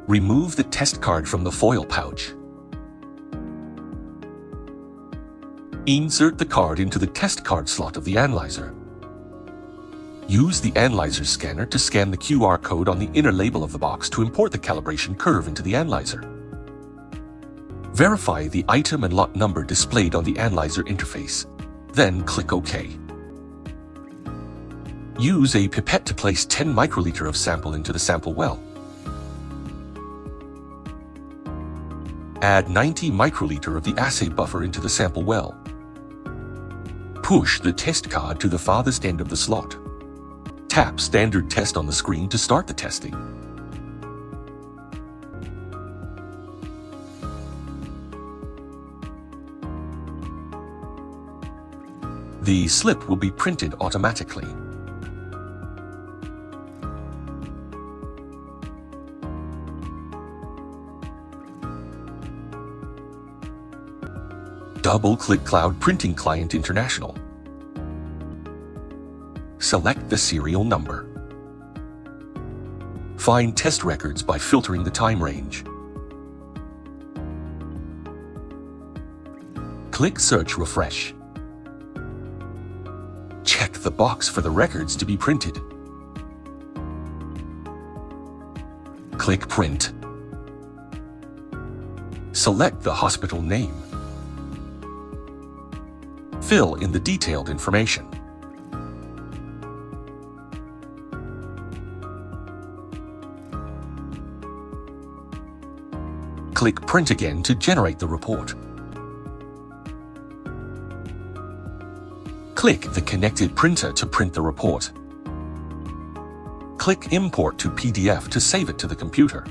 Remove the test card from the foil pouch. Insert the card into the test card slot of the analyzer. Use the analyzer scanner to scan the QR code on the inner label of the box to import the calibration curve into the analyzer. Verify the item and lot number displayed on the analyzer interface, then click OK. Use a pipette to place 10 microliter of sample into the sample well. Add 90 microliter of the assay buffer into the sample well. Push the test card to the farthest end of the slot. Tap Standard Test on the screen to start the testing. The slip will be printed automatically. Double-click Cloud Printing Client International. Select the serial number. Find test records by filtering the time range. Click Search Refresh. Check the box for the records to be printed. Click Print. Select the hospital name. Fill in the detailed information. Click Print again to generate the report. Click the connected printer to print the report. Click Import to PDF to save it to the computer.